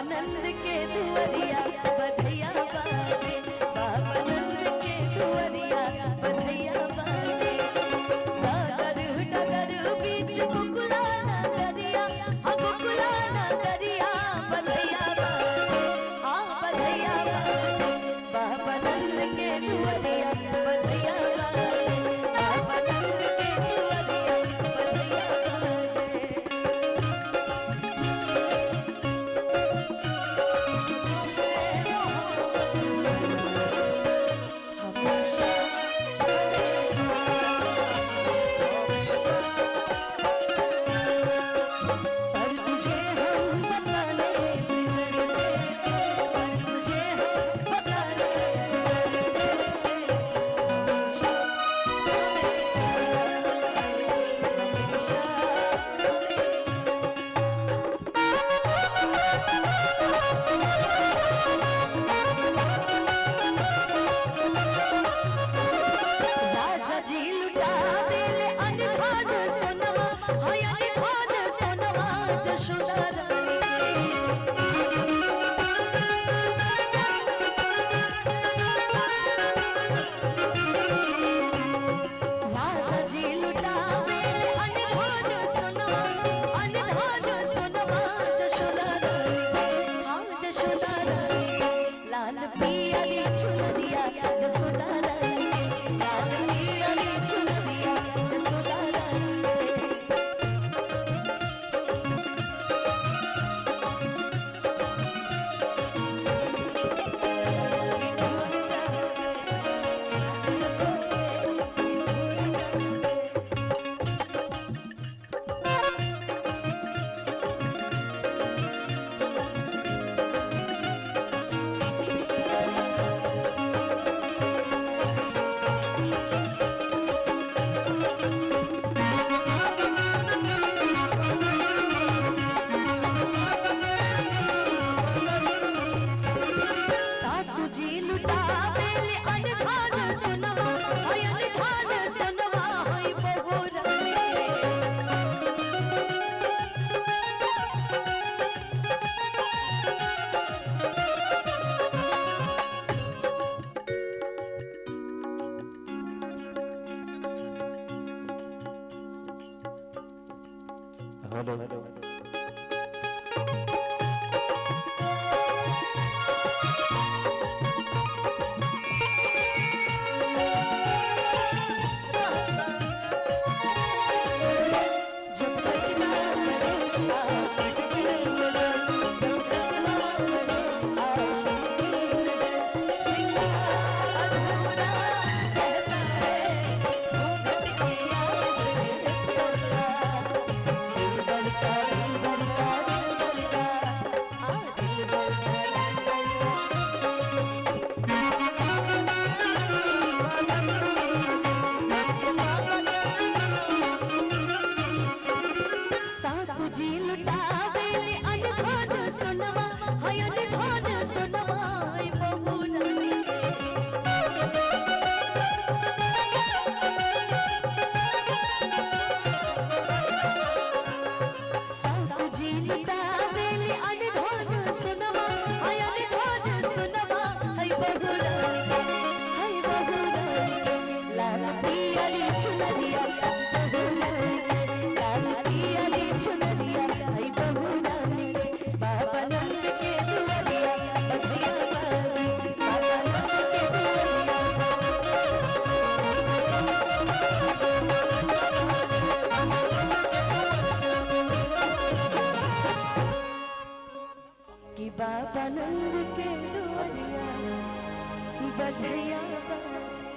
नंद के दुआरिया बधैया बाजे, बाबा नंद के दुआरिया बधैया बाजे। डगर डगर बीच कुकुला नगरिया, हाँ कुकुला नगरिया बधैया बाजे, हाँ बधैया बाजे। बाबा नंद के दुआरिया बधैया बाजे, बाबा नंद के दुआरिया बधैया बाजे। हमेशा पर तुझे हम बताने से डरते, पर तुझे हम बताने से डरते। हमेशा हमेशा राजा जी लुटा देले अनधान सोनवा, हाय अनधान सोनवा जशोदा रानी राजा जी लुटा देले अनधान सोनवा जशोदा रानी, हाँ जशोदा रानी। लाल पियाली चुनरिया जसोदा रानी, लाल पियाली चुनरिया जसोदा रानी। भूल जाओगे, भूल जाओगे। सासू जी लुटा बेले अनधान सोनवा, हाय अनधान सोनवा हाय बहू रानी। हेलो जब तक ना करे आशिक की नजर, जब तक ना करे आशिक की नजर। श्रृंगार अधूरा रहता है, घूंघट की आड़ से पर्दा। दिल बढ़ता दिल बढ़ता दिल बढ़ता, हाँ दिल बढ़ता दिल बढ़ता। सासू जी लुटा बेले अनधान सोनवा, हाय अनधान सोनवा हाय बहू रानी। सासू जी लुटा बेले अनधान सोनवा, हाय अनधान सोनवा हाय बहू रानी, हाय बहू रानी। लाल पियाली चुनरिया बहू रानी, लाल पियाली चुनरिया हाय बहू रानी। बाबा नंद के दुआरिया बधैया बाजे, बाबा नंद के दुआरिया। कि बाबा नंद के दुआरिया बधैया बाजे।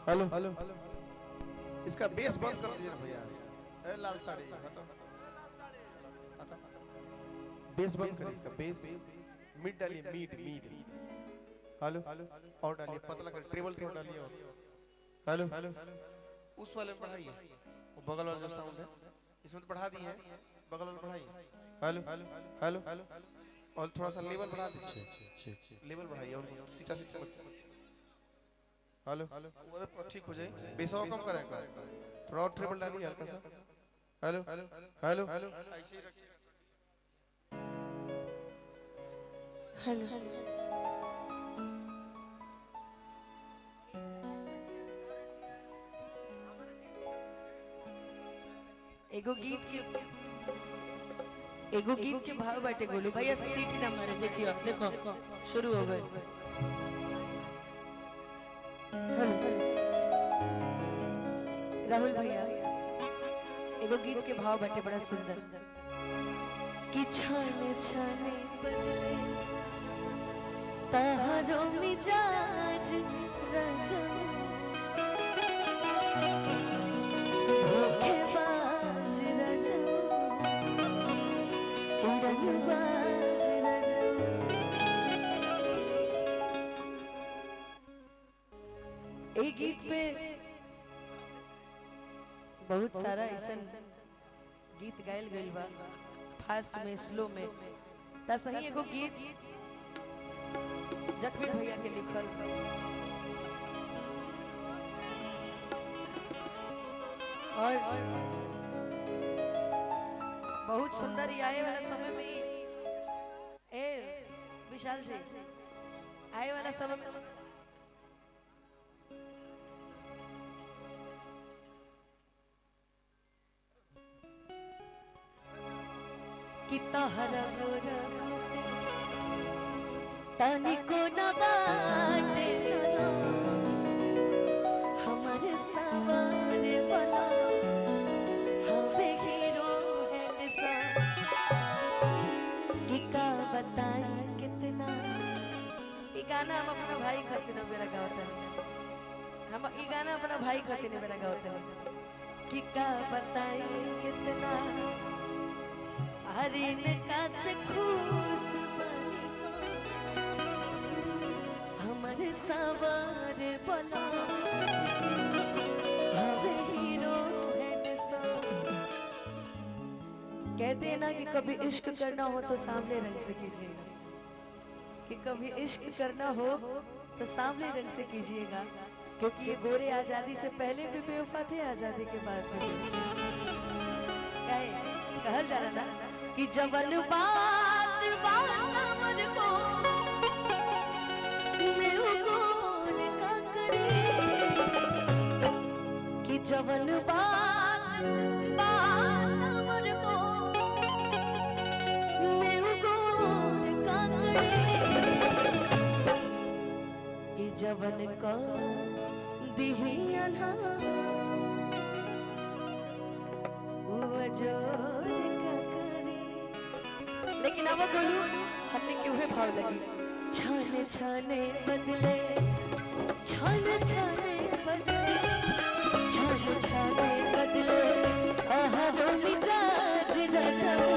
हेलो हेलो इसका बेस बंद कर दीजिए ना भैया। ए लाल साड़ी हटो हटो, बेस बंद कर इसका बेस। मीट डालिए, मीट मीट। हेलो और डालिए, पतला कर ट्रेबल थोड़ा डालिए और। हेलो उस वाले में बढ़ाइए, वो बगल वाला जो साउंड है इसमें तो बढ़ा दिए हैं, बगल वाला बढ़ाइए। हेलो और थोड़ा सा लेवल बढ़ा दीजिए, लेवल बढ़ाइए और सीधा सीधा। हेलो वो ठीक हो जाए, बेसवा कम करेगा, थोड़ा और ट्रिपल डालिए हल्का सा। हेलो हेलो ऐसे ही रखिए। हेलो एगो गीत के भाव बाटे गोलू भैया, सीट नंबर है, देखियो देखो शुरू हो गए। राहुल भैया एगो गीत के भाव बाटे बड़ा सुंदर कि छाने छाने बदले तारो मिजाज रंजो धोखेबाज रंजो उड़नबाज रंजो। एक गीत पे बहुत सारा ऐसा गीत गायल गइल बा, फास्ट में स्लो में, ता सही एगो गीत जख्मी भैया के लिखल और बहुत सुंदर ही आए वाला समय में ही विशाल जी आए वाला समय में कि तहरा रंग से तनिको न बाटे नरो हमारे सवार बला हवे हीरो हैंडसम कि का बताई कितना। ये गाना हम अपना भाई खातिर मेरा गावत है, हम ये गाना अपना भाई खातिर मेरा गावत है कि का बताई कितना हरे का से खुश बनी हमारे सवार बना हवे हीरो हैंडसम। कहते हैं ना कि कभी इश्क करना हो तो सांवले रंग से कीजिएगा, कि कभी इश्क करना हो तो सांवले रंग से कीजिएगा, क्योंकि ये गोरे आजादी से पहले भी बेवफा थे, आजादी के बाद भी कहल जा रहा ना कि जवन बात बासमर को मैं गोर का करे, कि जवन बात बासमर को मैं गोर का करे, कि जवन का दिहिया वो जोर लेकिन अब बोलू हमने क्यों भाव लगी। छाने छाने बदले छाने छाने बदले छाने छाने बदले आहारो मिजाज रजाओ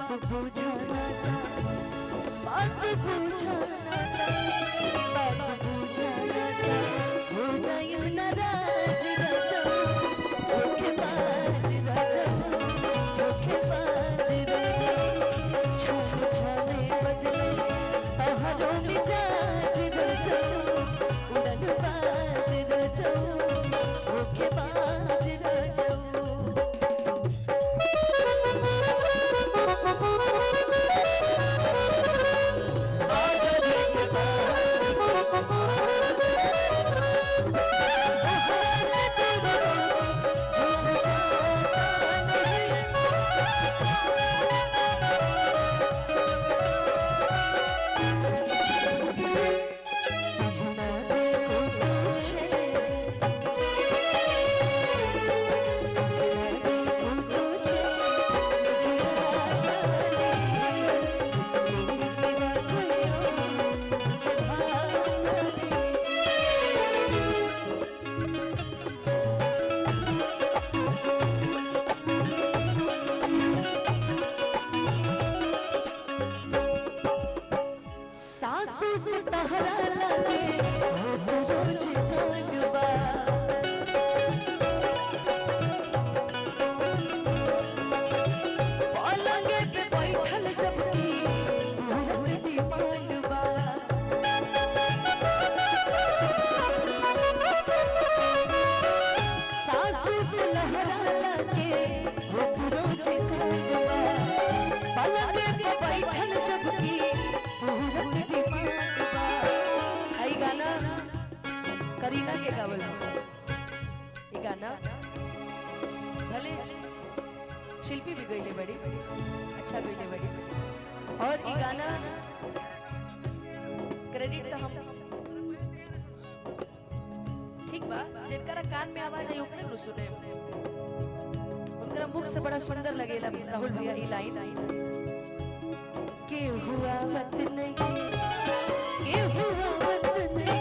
बात बुझाना था, बात बुझाना था, बात बुझाना था, हो जाए नाराज राजा, धोखेबाज राजा, धोखेबाज राजा, छान छाने बदले पहाड़ों में जाज राजा, उड़नबाज राजा, धोखेबाज राजा। सासू से तहरा लगे हो तो रोज जानवा, पलंगे पे बैठल जबकि औरत दीवानवा, सासू से लहरा लगे हो तो रोज जानवा, पलंगे पे बैठल जबकि औरत दीवानवा। आई गाना करीना के गावल ये गाना भले शिल्पी भी गईले बड़ी अच्छा गईले बड़ी, और ये गाना क्रेडिट तो हम ठीक बा जिनकरा कान में आवाज आई ओकरे नु सुने, उनकरा मुख से बड़ा सुंदर लगेला राहुल भैया ई लाइन के हुआ मत नहीं, के हुआ मत नहीं,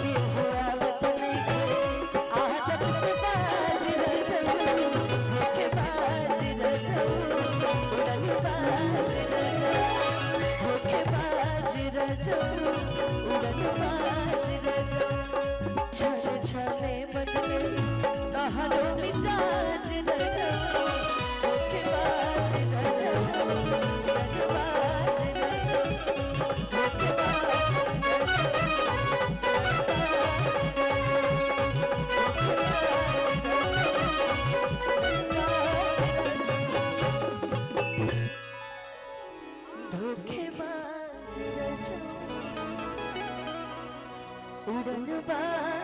के हुआ मत नहीं, आदत से बाज न जाऊं, धोखेबाज न जाऊं, उड़नबाज न जाऊं, धोखेबाज न जाऊं, उड़नबाज न जाऊं, छाने छाने बदले तहारों मिजाज न जाऊं, धोखेबाज न जाऊं, उड़नबाज न जाऊं, धोखेबाज न धोखेबाज राजा, उड़नबाज